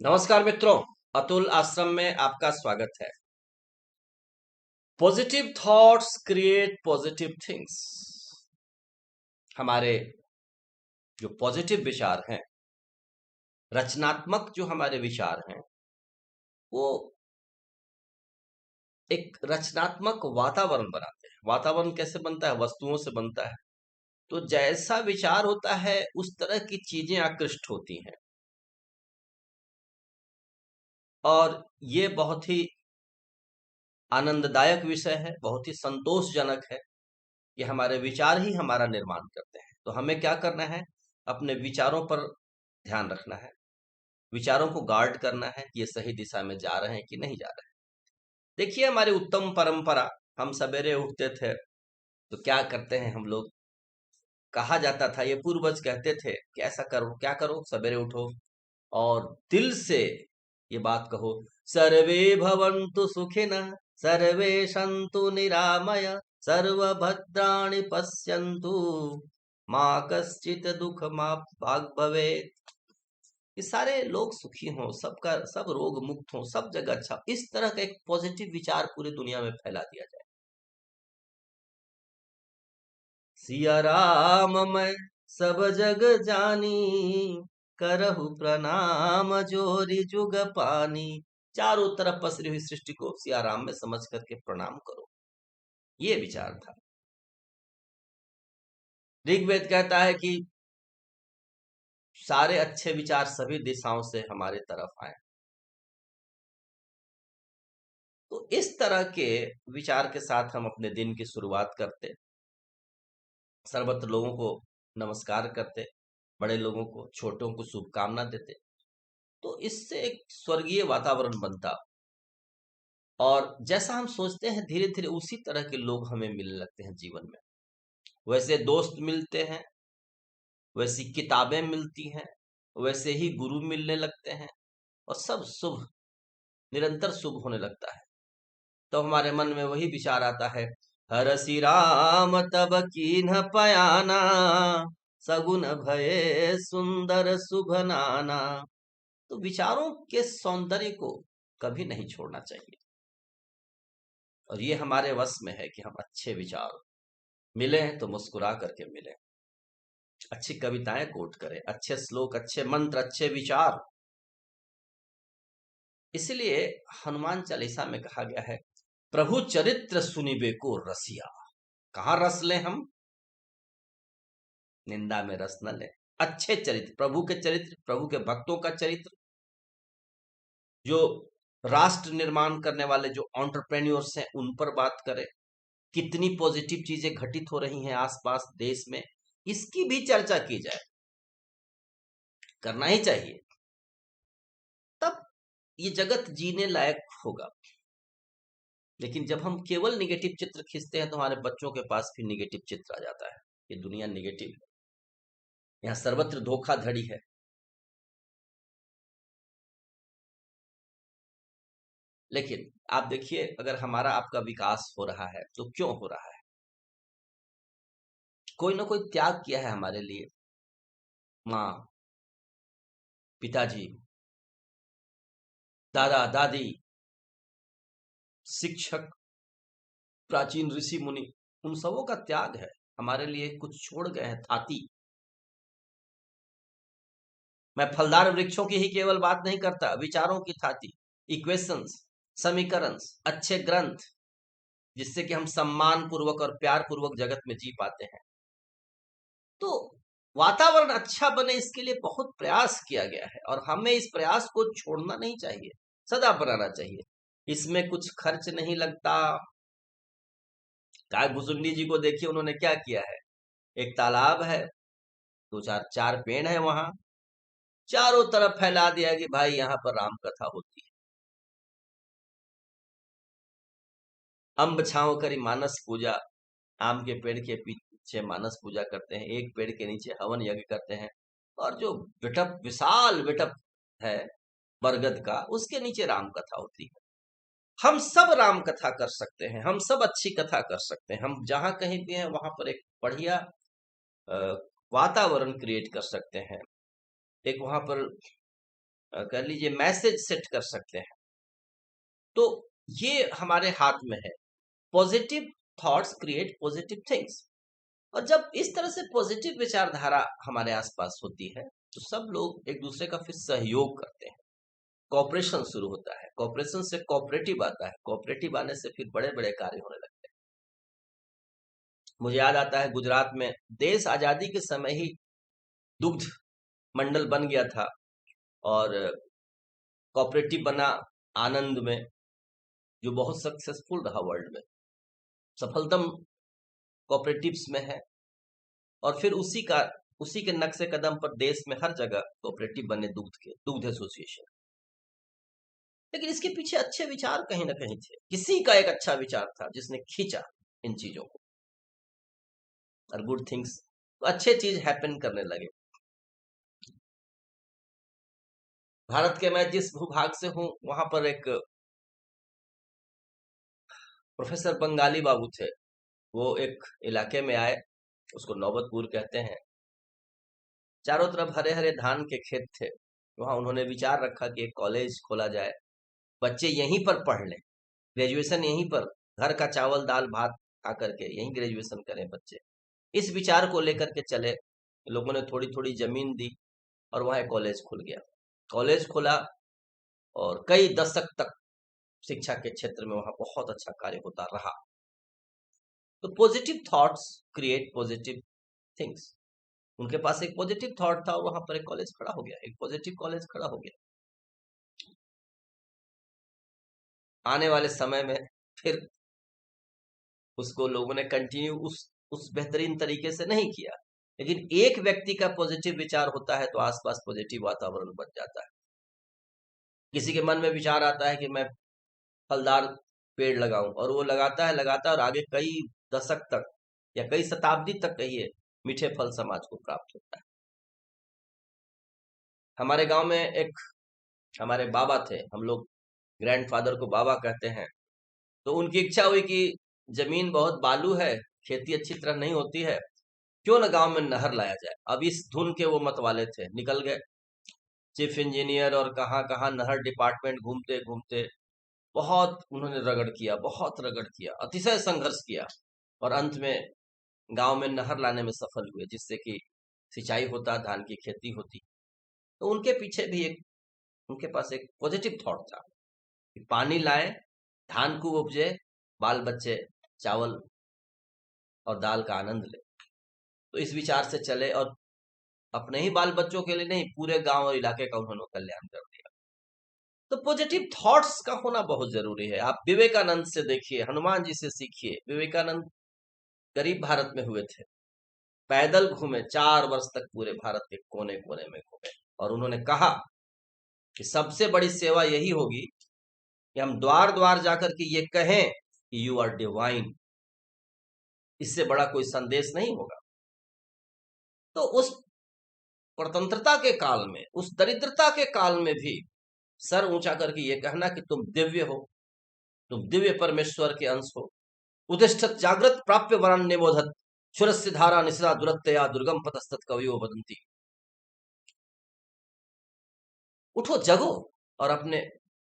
नमस्कार मित्रों, अतुल आश्रम में आपका स्वागत है। Positive thoughts create positive things. हमारे जो पॉजिटिव विचार हैं, रचनात्मक जो हमारे विचार हैं, वो एक रचनात्मक वातावरण बनाते हैं। वातावरण कैसे बनता है? वस्तुओं से बनता है। तो जैसा विचार होता है उस तरह की चीजें आकृष्ट होती हैं। और ये बहुत ही आनंददायक विषय है, बहुत ही संतोषजनक है कि हमारे विचार ही हमारा निर्माण करते हैं। तो हमें क्या करना है? अपने विचारों पर ध्यान रखना है, विचारों को गार्ड करना है कि ये सही दिशा में जा रहे हैं कि नहीं जा रहे हैं। देखिए, हमारी उत्तम परंपरा, हम सवेरे उठते थे तो क्या करते हैं हम लोग? कहा जाता था, ये पूर्वज कहते थे कि ऐसा करो, क्या करो, सवेरे उठो और दिल से ये बात कहो, सर्वे भवन्तु सुखिनः, सर्वे सन्तु निरामय, सर्वभद्राणि पश्यन्तु, माँ कश्चित दुख माँ भाग भवेत्। कि सारे लोग सुखी हों, सबका सब रोग मुक्त हों, सब जगह अच्छा, इस तरह का एक पॉजिटिव विचार पूरी दुनिया में फैला दिया जाए। सिया राम मैं सब जग जानी, करहु प्रणाम जोरी जुग पानी। चारों तरफ पसरी हुई सृष्टि को सिया राम में समझ करके प्रणाम करो, ये विचार था। ऋग्वेद कहता है कि सारे अच्छे विचार सभी दिशाओं से हमारे तरफ आए। तो इस तरह के विचार के साथ हम अपने दिन की शुरुआत करते, सर्वत्र लोगों को नमस्कार करते, बड़े लोगों को, छोटों को शुभकामना देते। तो इससे एक स्वर्गीय वातावरण बनता। और जैसा हम सोचते हैं, धीरे धीरे उसी तरह के लोग हमें मिलने लगते हैं जीवन में। वैसे दोस्त मिलते हैं, वैसी किताबें मिलती हैं, वैसे ही गुरु मिलने लगते हैं, और सब शुभ, निरंतर शुभ होने लगता है। तो हमारे मन में वही विचार आता है, हरसि राम तब कीन्ह पयाना, सगुन भये सुंदर शुभ नाना। तो विचारों के सौंदर्य को कभी नहीं छोड़ना चाहिए। और ये हमारे वश में है कि हम अच्छे विचार मिले तो मुस्कुरा करके मिले, अच्छी कविताएं कोट करें, अच्छे श्लोक, अच्छे मंत्र, अच्छे विचार। इसलिए हनुमान चालीसा में कहा गया है, प्रभु चरित्र सुनिबे को रसिया। कहाँ रस लें हम? निंदा में रस न लें। अच्छे चरित्र, प्रभु के चरित्र, प्रभु के भक्तों का चरित्र, जो राष्ट्र निर्माण करने वाले जो एंटरप्रेन्योर्स हैं, उन पर बात करें। कितनी पॉजिटिव चीजें घटित हो रही हैं आसपास देश में, इसकी भी चर्चा की जाए, करना ही चाहिए। तब ये जगत जीने लायक होगा। लेकिन जब हम केवल निगेटिव चित्र खींचते हैं तो हमारे बच्चों के पास भी निगेटिव चित्र आ जाता है। ये दुनिया निगेटिव है, यहाँ सर्वत्र धोखाधड़ी है। लेकिन आप देखिए, अगर हमारा आपका विकास हो रहा है तो क्यों हो रहा है? कोई ना कोई त्याग किया है हमारे लिए। माँ, पिताजी, दादा दादी, शिक्षक, प्राचीन ऋषि मुनि, उन सबों का त्याग है, हमारे लिए कुछ छोड़ गए हैं। थाती, मैं फलदार वृक्षों की ही केवल बात नहीं करता, विचारों की थाती, इक्वेशंस, समीकरण, अच्छे ग्रंथ, जिससे कि हम सम्मान पूर्वक और प्यार पूर्वक जगत में जी पाते हैं। तो वातावरण अच्छा बने, इसके लिए बहुत प्रयास किया गया है और हमें इस प्रयास को छोड़ना नहीं चाहिए, सदा बनाना चाहिए। इसमें कुछ खर्च नहीं लगता। काय भुसुंडी जी को देखिए, उन्होंने क्या किया है। एक तालाब है, दो चार चार पेड़ है, वहां चारों तरफ फैला दिया कि भाई यहाँ पर राम कथा होती है। अम्ब छाँव करी मानस पूजा, आम के पेड़ के पीछे मानस पूजा करते हैं, एक पेड़ के नीचे हवन यज्ञ करते हैं। और जो विटप, विशाल विटप है बरगद का, उसके नीचे राम कथा होती है। हम सब राम कथा कर सकते हैं, हम सब अच्छी कथा कर सकते हैं। हम जहां कहीं भी हैं वहां पर एक बढ़िया अ, वातावरण क्रिएट कर सकते हैं। एक वहां पर कह लीजिए मैसेज सेट कर सकते हैं। तो ये हमारे हाथ में है। Positive thoughts create positive things. और जब इस तरह से पॉजिटिव विचारधारा हमारे आसपास होती है तो सब लोग एक दूसरे का फिर सहयोग करते हैं, कॉपरेशन शुरू होता है, कॉपरेशन से कॉपरेटिव आता है, कॉपरेटिव आने से फिर बड़े बड़े कार्य होने लगते हैं। मुझे याद आता है गुजरात में देश आजादी के समय ही दुग्ध मंडल बन गया था और कॉपरेटिव बना आनंद में, जो बहुत सक्सेसफुल रहा, वर्ल्ड में सफलतम कॉपरेटिव्स में है। और फिर उसी के नक्शे कदम पर देश में हर जगह कोऑपरेटिव बने दुग्ध एसोसिएशन। लेकिन इसके पीछे अच्छे विचार कहीं ना कहीं थे, किसी का एक अच्छा विचार था जिसने खींचा इन चीजों को, और गुड थिंग्स, तो अच्छे चीज हैपन करने लगे। भारत के मैं जिस भूभाग से हूं वहां पर एक प्रोफेसर बंगाली बाबू थे। वो एक इलाके में आए, उसको नौबतपुर कहते हैं। चारों तरफ हरे हरे धान के खेत थे। वहां उन्होंने विचार रखा कि एक कॉलेज खोला जाए, बच्चे यहीं पर पढ़ लें, ग्रेजुएशन यहीं पर, घर का चावल दाल भात खा करके यहीं ग्रेजुएशन करें बच्चे। इस विचार को लेकर के चले, लोगों ने थोड़ी थोड़ी जमीन दी और वहां एक कॉलेज खुल गया। कॉलेज खुला और कई दशक तक शिक्षा के क्षेत्र में वहां बहुत अच्छा कार्य होता रहा। तो positive thoughts create positive things. उनके पास एक पॉजिटिव थॉट था और वहां पर एक कॉलेज खड़ा हो गया, एक पॉजिटिव कॉलेज खड़ा हो गया। आने वाले समय में फिर उसको लोगों ने कंटिन्यू उस बेहतरीन तरीके से नहीं किया, लेकिन एक व्यक्ति का पॉजिटिव विचार होता है तो आसपास पॉजिटिव वातावरण बन जाता है। किसी के मन में विचार आता है कि मैं फलदार पेड़ लगाऊं, और वो लगाता है और आगे कई दशक तक या कई शताब्दी तक कहिए मीठे फल समाज को प्राप्त होता है। हमारे गांव में एक हमारे बाबा थे, हम लोग ग्रैंडफादर को बाबा कहते हैं। तो उनकी इच्छा हुई कि जमीन बहुत बालू है, खेती अच्छी तरह नहीं होती है, क्यों न गांव में नहर लाया जाए। अब इस धुन के वो मत वाले थे, निकल गए चीफ इंजीनियर और कहाँ कहाँ नहर डिपार्टमेंट घूमते घूमते बहुत उन्होंने रगड़ किया, बहुत रगड़ किया, अतिशय संघर्ष किया, और अंत में गांव में नहर लाने में सफल हुए, जिससे कि सिंचाई होता, धान की खेती होती। तो उनके पीछे भी उनके पास एक पॉजिटिव थॉट था कि पानी लाएं, धान को उपजे, बाल बच्चे चावल और दाल का आनंद ले। तो इस विचार से चले और अपने ही बाल बच्चों के लिए नहीं, पूरे गांव और इलाके का उन्होंने कल्याण कर दिया। तो पॉजिटिव थॉट्स का होना बहुत जरूरी है। आप विवेकानंद से देखिए, हनुमान जी से सीखिए। विवेकानंद गरीब भारत में हुए थे, पैदल घूमे, 4 वर्ष तक पूरे भारत के कोने कोने में घूमे, और उन्होंने कहा कि सबसे बड़ी सेवा यही होगी कि हम द्वार द्वार जाकर के ये कहें कि यू आर डिवाइन। इससे बड़ा कोई संदेश नहीं होगा। तो उस स्वतंत्रता के काल में, उस दरिद्रता के काल में भी सर ऊंचा करके ये कहना कि तुम दिव्य हो, तुम दिव्य परमेश्वर के अंश हो। उदिष्ठत जागृत प्राप्य वरान निबोधत, क्षुरस्य धारा निसरा दुरत्तया दुर्गम पतस्तत कवियो वदंती। उठो, जगो और अपने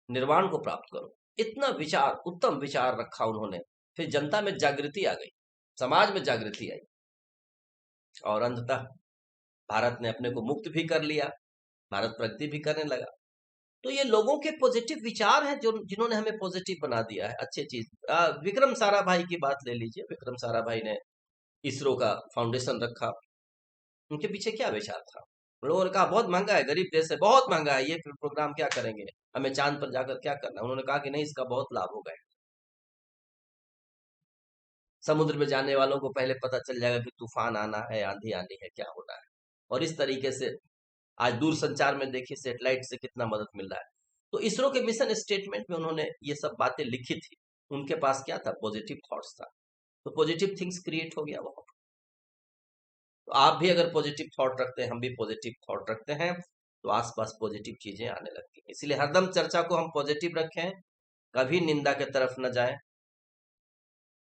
निर्वाण को प्राप्त करो। इतना विचार, उत्तम विचार रखा उन्होंने। फिर जनता में जागृति आ गई, समाज में जागृति आई, और अंततः भारत ने अपने को मुक्त भी कर लिया, भारत प्रगति भी करने लगा। तो ये लोगों के पॉजिटिव विचार हैं जो जिन्होंने हमें पॉजिटिव बना दिया है। अच्छी चीज, विक्रम साराभाई की बात ले लीजिए। विक्रम साराभाई ने इसरो का फाउंडेशन रखा। उनके पीछे क्या विचार था? लोगों ने कहा बहुत महंगा है, गरीब देश है, बहुत महंगा है, ये प्रोग्राम क्या करेंगे, हमें चांद पर जाकर क्या करना। उन्होंने कहा कि नहीं, इसका बहुत लाभ होगा। समुद्र में जाने वालों को पहले पता चल जाएगा कि तूफान आना है, आंधी आनी है, क्या होना है। और इस तरीके से आज दूर संचार में देखिए सैटेलाइट से कितना मदद मिल रहा है। तो इसरो के मिशन स्टेटमेंट में उन्होंने ये सब बातें लिखी थी। उनके पास क्या था? पॉजिटिव थॉट्स था। तो पॉजिटिव थिंग्स क्रिएट हो गया वहां। तो आप भी अगर पॉजिटिव थॉट रखते हैं, हम भी पॉजिटिव थॉट रखते हैं, तो आसपास पॉजिटिव चीजें आने लगती हैं। इसलिए हरदम चर्चा को हम पॉजिटिव रखें, कभी निंदा के तरफ न जाएं।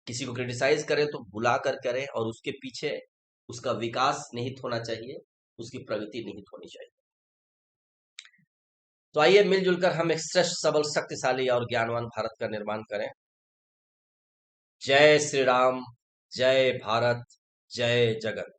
किसी को क्रिटिसाइज करें तो बुला कर करें, और उसके पीछे उसका विकास निहित होना चाहिए, उसकी प्रगति निहित होनी चाहिए। तो आइए मिलजुल कर हम एक श्रेष्ठ सबल शक्तिशाली और ज्ञानवान भारत का निर्माण करें। जय श्री राम, जय भारत, जय जगत।